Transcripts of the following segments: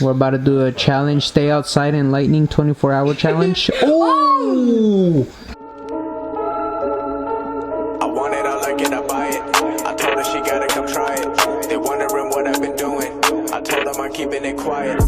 We're about to do a challenge. Stay outside in lightning 24-hour challenge. Oh! I want it, I like it, I buy it. I told her she gotta come try it. They wondering what I've been doing. I told them I'm keeping it quiet.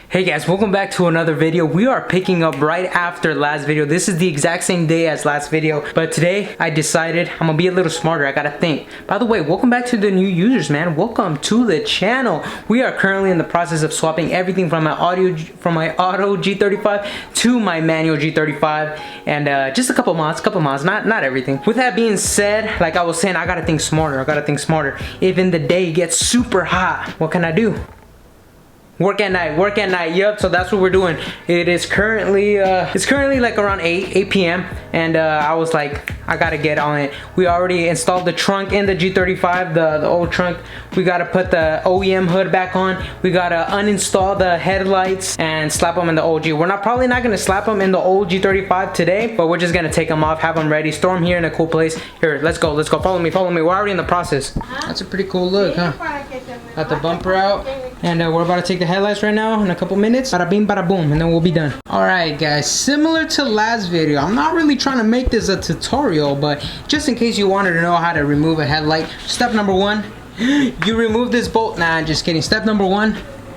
Hey guys, welcome back to another video. We are picking up right after last video. This is the exact same day as last video, but today I decided I'm gonna be a little smarter. I gotta think. By the way, welcome back to the new users, man. Welcome to the channel. We are currently in the process of swapping everything from my auto G35 to my manual G35, and just a couple mods, not everything. With that being said, like I was saying, I gotta think smarter. If in the day it gets super hot, what can I do? Work at night. Yep, so that's what we're doing. It is currently like around 8 p.m. and I was like, I gotta get on it. We already installed the trunk in the G35, the old trunk. We gotta put the OEM hood back on. We gotta uninstall the headlights and slap them in the old G. We're probably not gonna slap them in the old G35 today, but we're just gonna take them off, have them ready, store them here in a cool place. Here, let's go. Follow me. We're already in the process. That's a pretty cool look, huh? Got the bumper out, and we're about to take the headlights right now in a couple minutes. Bada bing, bada boom, and then we'll be done. Alright guys, similar to last video, I'm not really trying to make this a tutorial, but just in case you wanted to know how to remove a headlight, step number one, you remove this bolt. Nah, just kidding. Step number one,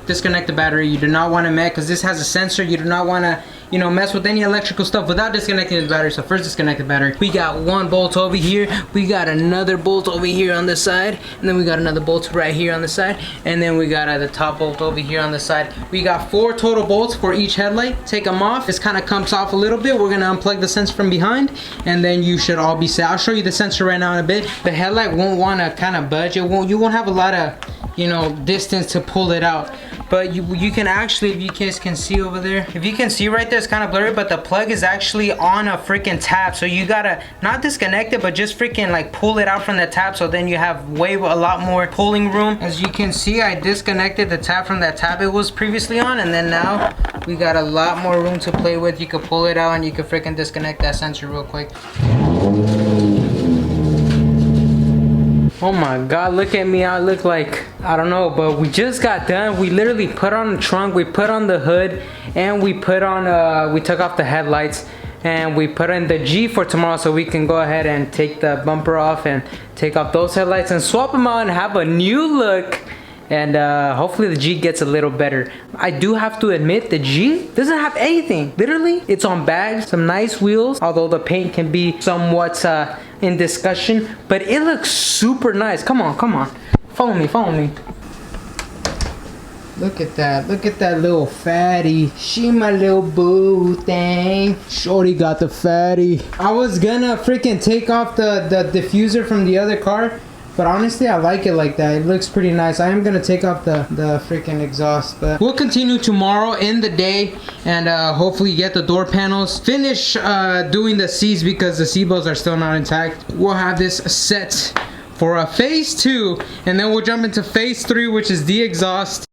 disconnect the battery. You do not want to mess, because this has a sensor. You do not want to, you know, mess with any electrical stuff without disconnecting the battery. So first disconnect the battery. We got one bolt over here, we got another bolt over here on the side, and then we got another bolt right here on the side, and then we got the top bolt over here on the side. We got 4 total bolts for each headlight. Take them off. This kind of comes off a little bit. We're gonna unplug the sensor from behind, and then you should all be set. I'll show you the sensor right now in a bit. The headlight won't want to kind of budge. You won't have a lot of, you know, distance to pull it out. But you can actually, if you guys can see over there, if you can see right there, it's kind of blurry, but the plug is actually on a freaking tab. So you gotta not disconnect it, but just freaking like pull it out from the tab, so then you have a lot more pulling room. As you can see, I disconnected the tab from that tab it was previously on, and then now we got a lot more room to play with. You can pull it out and you can freaking disconnect that sensor real quick. Oh my god, look at me. I look like, I don't know, but we just got done. We literally put on the trunk, we put on the hood, and we put on we took off the headlights, and we put in the G for tomorrow, so we can go ahead and take the bumper off and take off those headlights and swap them out and have a new look. And hopefully the G gets a little better. I do have to admit, the G doesn't have anything. Literally, it's on bags, some nice wheels, although the paint can be somewhat in discussion, but it looks super nice. Come on, follow me. Look at that little fatty. She my little boo thing. Shorty got the fatty. I was gonna freaking take off the diffuser from the other car, but honestly, I like it like that. It looks pretty nice. I am gonna take off the freaking exhaust, but we'll continue tomorrow in the day, and hopefully get the door panels, finish doing the seats, because the seatbelts are still not intact. We'll have this set for a phase 2, and then we'll jump into phase 3, which is the exhaust.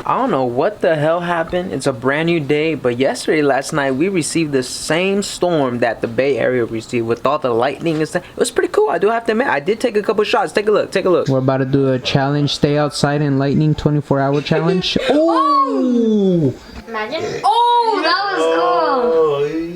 I don't know what the hell happened. It's a brand new day, but last night we received the same storm that the Bay Area received with all the lightning and stuff. It was pretty cool, I do have to admit. I did take a couple shots. Take a look. We're about to do a challenge. Stay outside in lightning 24-hour challenge. Oh! Imagine. Oh, that was cool.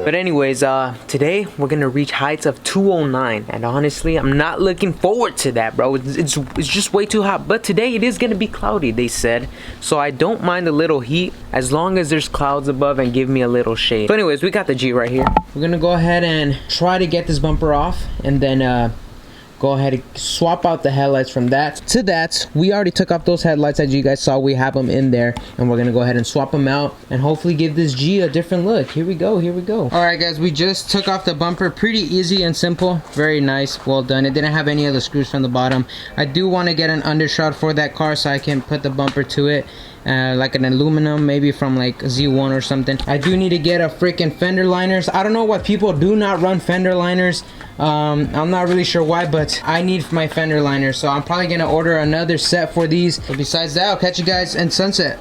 But anyways, today we're gonna reach heights of 209, and honestly, I'm not looking forward to that, bro. It's just way too hot. But today it is gonna be cloudy, they said, so I don't mind a little heat as long as there's clouds above and give me a little shade. So anyways, we got the G right here. We're gonna go ahead and try to get this bumper off, and then go ahead and swap out the headlights from that to that. We already took off those headlights, as you guys saw. We have them in there, and we're gonna go ahead and swap them out and hopefully give this G a different look. Here we go. All right guys, we just took off the bumper. Pretty easy and simple, very nice, well done. It didn't have any of the screws from the bottom. I do want to get an undershroud for that car so I can put the bumper to it, like an aluminum, maybe from like Z1 or something. I do need to get a freaking fender liners. I don't know why people do not run fender liners. I'm not really sure why, but I need my fender liners, so I'm probably gonna order another set for these. But besides that, I'll catch you guys in sunset.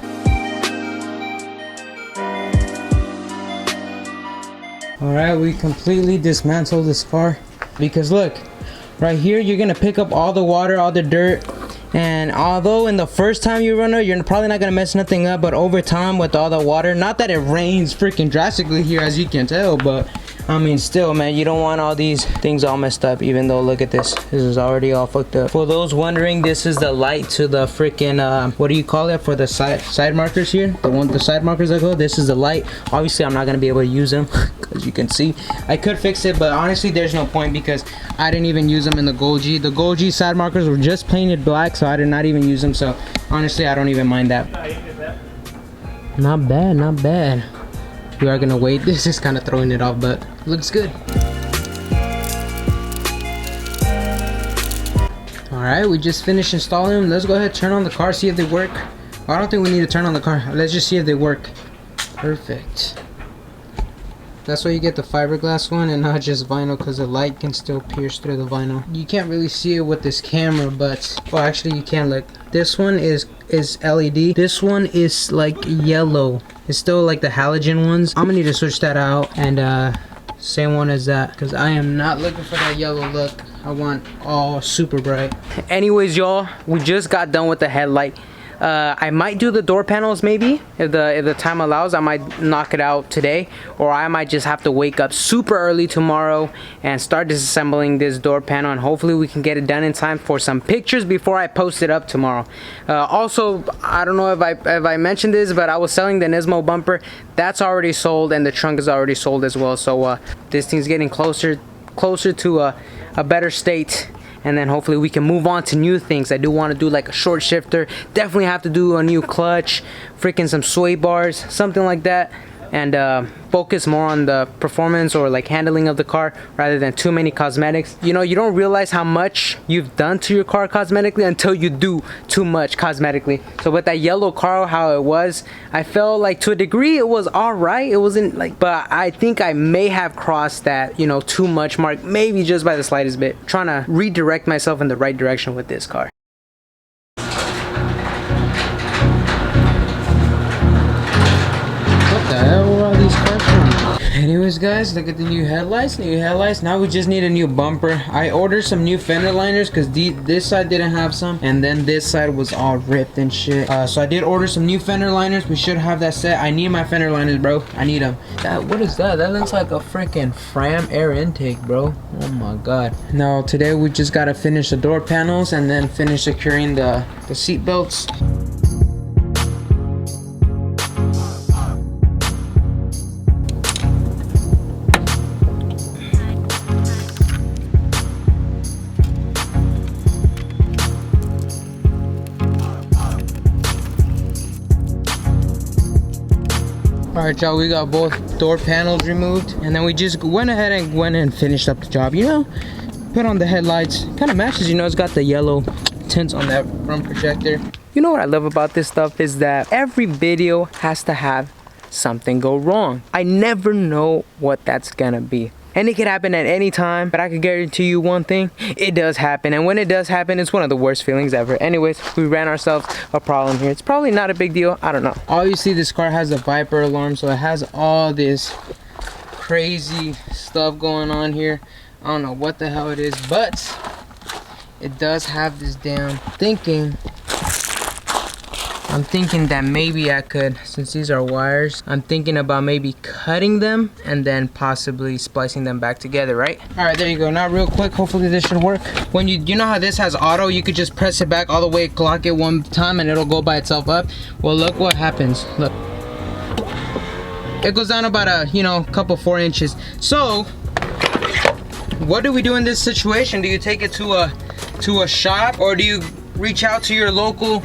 All Alright, we completely dismantled this car because look, right here you're gonna pick up all the water, all the dirt, and although in the first time you run it, you're probably not gonna mess nothing up, but over time with all the water, not that it rains freaking drastically here as you can tell, but I mean still, man, you don't want all these things all messed up. Even though look at this is already all fucked up. For those wondering, this is the light to the freaking what do you call it, for the side markers here, the side markers that go, this is the light. Obviously I'm not gonna be able to use them as you can see. I could fix it, but honestly there's no point because I didn't even use them in the Gold G. The Gold G side markers were just painted black, so I did not even use them. So honestly I don't even mind that. Not bad, not bad. We are gonna wait. This is kind of throwing it off, but looks good. Alright, we just finished installing them. Let's go ahead and turn on the car, see if they work. I don't think we need to turn on the car. Let's just see if they work. Perfect. That's why you get the fiberglass one and not just vinyl, because the light can still pierce through the vinyl. You can't really see it with this camera, but well, actually you can. Look, this one is LED. This one is like yellow. It's still like the halogen ones. I'm gonna need to switch that out and same one as that, because I am not looking for that yellow look. I want all super bright. Anyways, y'all, we just got done with the headlight. I might do the door panels maybe if the time allows. I might knock it out today, or I might just have to wake up super early tomorrow and start disassembling this door panel, and hopefully we can get it done in time for some pictures before I post it up tomorrow. Also, I don't know if I mentioned this, but I was selling the Nismo bumper. That's already sold, and the trunk is already sold as well. So this thing's getting closer to a better state, and then hopefully we can move on to new things. I do want to do like a short shifter, definitely have to do a new clutch, freaking some sway bars, something like that, and focus more on the performance or like handling of the car rather than too many cosmetics. You know, you don't realize how much you've done to your car cosmetically until you do too much cosmetically. So with that yellow car, how it was, I felt like to a degree it was all right. It wasn't like, but I think I may have crossed that, you know, too much mark, maybe just by the slightest bit. Trying to redirect myself in the right direction with this car. What the hell were all these cars from? Anyways, guys, look at the new headlights. Now we just need a new bumper. I ordered some new fender liners because this side didn't have some, and then this side was all ripped and shit. So I did order some new fender liners. We should have that set. I need my fender liners, bro. I need them. What is that? That looks like a freaking Fram air intake, bro. Oh my god. Now today we just gotta finish the door panels and then finish securing the seat belts. Alright, y'all, we got both door panels removed, and then we just went ahead and finished up the job, you know, put on the headlights. Kind of matches, you know, it's got the yellow tints on that front projector. You know what I love about this stuff is that every video has to have something go wrong. I never know what that's gonna be. And it could happen at any time, but I can guarantee you one thing, it does happen. And when it does happen, it's one of the worst feelings ever. Anyways, we ran ourselves a problem here. It's probably not a big deal, I don't know. Obviously, this car has a Viper alarm, so it has all this crazy stuff going on here. I don't know what the hell it is, but it does have this damn thinking. I'm thinking that maybe I could, since these are wires, I'm thinking about maybe cutting them and then possibly splicing them back together, right? All right, there you go. Now real quick, hopefully this should work. When you know how this has auto, you could just press it back all the way, clock it one time, and it'll go by itself up. Well, look what happens. Look. It goes down about a, you know, couple 4 inches. So, what do we do in this situation? Do you take it to a shop, or do you reach out to your local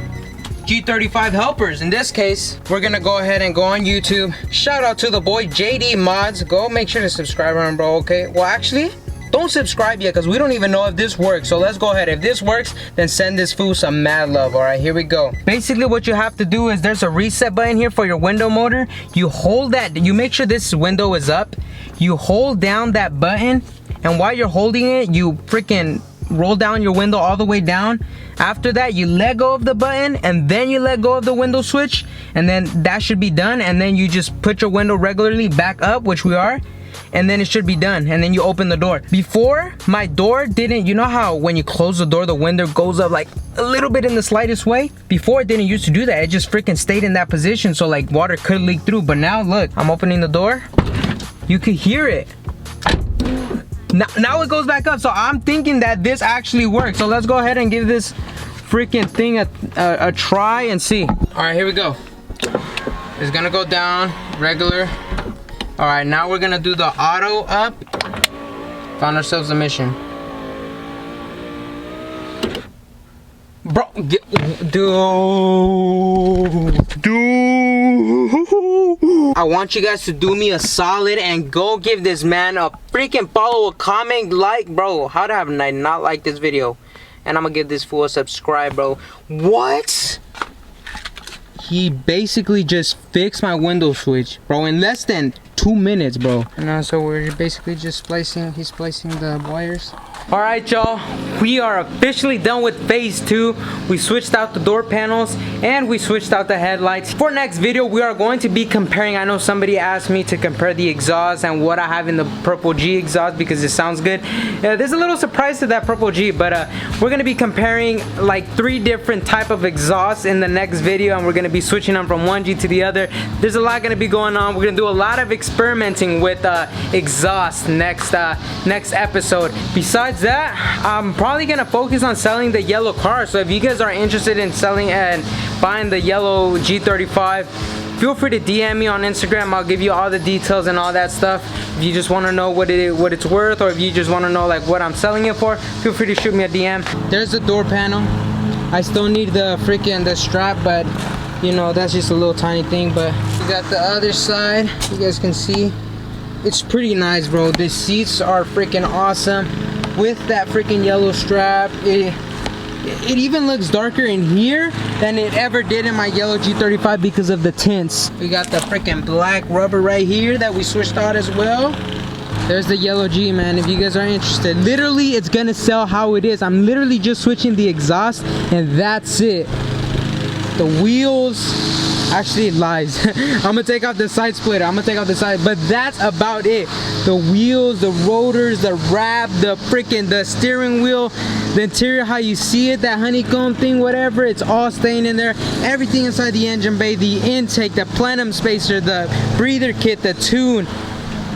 G35 helpers? In this case, we're gonna go ahead and go on YouTube. Shout out to the boy JD Mods. Go make sure to subscribe on, bro. Okay, well, actually, don't subscribe yet because we don't even know if this works. So let's go ahead. If this works, then send this fool some mad love. All right, here we go. Basically, what you have to do is there's a reset button here for your window motor. You hold that, you make sure this window is up. You hold down that button, and while you're holding it, you freaking roll down your window all the way down. After that, you let go of the button, and then you let go of the window switch, and then that should be done. And then you just put your window regularly back up, which we are, and then it should be done, and then you open the door. Before, my door didn't, you know how when you close the door the window goes up like a little bit in the slightest way? Before it didn't used to do that. It just freaking stayed in that position, so like water could leak through. But now look, I'm opening the door, you could hear it. Now it goes back up, so I'm thinking that this actually works. So let's go ahead and give this freaking thing a try and see. All right, here we go. It's gonna go down regular. All right, now we're gonna do the auto up. Found ourselves a mission. Bro, dude. I want you guys to do me a solid and go give this man a freaking follow, a comment, like, bro. How have I not liked this video? And I'm gonna give this fool a subscribe, bro. What? He basically just fixed my window switch, bro, in less than 2 minutes, bro. And so we're basically just he's splicing the wires. All right, y'all, we are officially done with phase 2. We switched out the door panels and we switched out the headlights. For next video, we are going to be comparing. I know somebody asked me to compare the exhaust and what I have in the Purple G exhaust because it sounds good. There's a little surprise to that Purple G, but we're gonna be comparing like 3 different type of exhausts in the next video, and we're gonna be switching them from one G to the other. There's a lot gonna be going on. We're gonna do a lot of experimenting with exhaust next episode. Besides that, I'm probably gonna focus on selling the yellow car. So if you guys are interested in selling and buying the yellow G35, feel free to DM me on Instagram. I'll give you all the details and all that stuff. If you just want to know what it's worth, or if you just want to know like what I'm selling it for, feel free to shoot me a DM. There's the door panel. I still need the strap, but you know, that's just a little tiny thing. But we got the other side, you guys can see. It's pretty nice, bro. The seats are freaking awesome with that freaking yellow strap. It even looks darker in here than it ever did in my yellow G35 because of the tints. We got the freaking black rubber right here that we switched out as well. There's the yellow G, man, if you guys are interested. Literally, it's gonna sell how it is. I'm literally just switching the exhaust and that's it. The wheels, actually it lies. I'm gonna take off the side splitter, but that's about it. The wheels, the rotors, the wrap, the steering wheel, the interior, how you see it, that honeycomb thing, whatever, it's all staying in there. Everything inside the engine bay, the intake, the plenum spacer, the breather kit, the tune.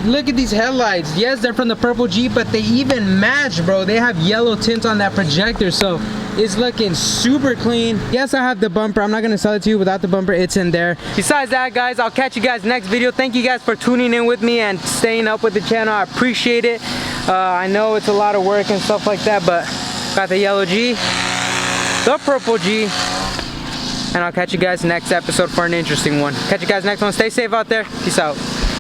Look at these headlights. Yes, they're from the Purple G, but they even match, bro. They have yellow tint on that projector, so it's looking super clean. Yes, I have the bumper. I'm not gonna sell it to you without the bumper. It's in there. Besides that, guys, I'll catch you guys next video. Thank you guys for tuning in with me and staying up with the channel. I appreciate it. I know it's a lot of work and stuff like that, but got the yellow G, the Purple G, and I'll catch you guys next episode for an interesting one. Catch you guys next one. Stay safe out there. Peace out.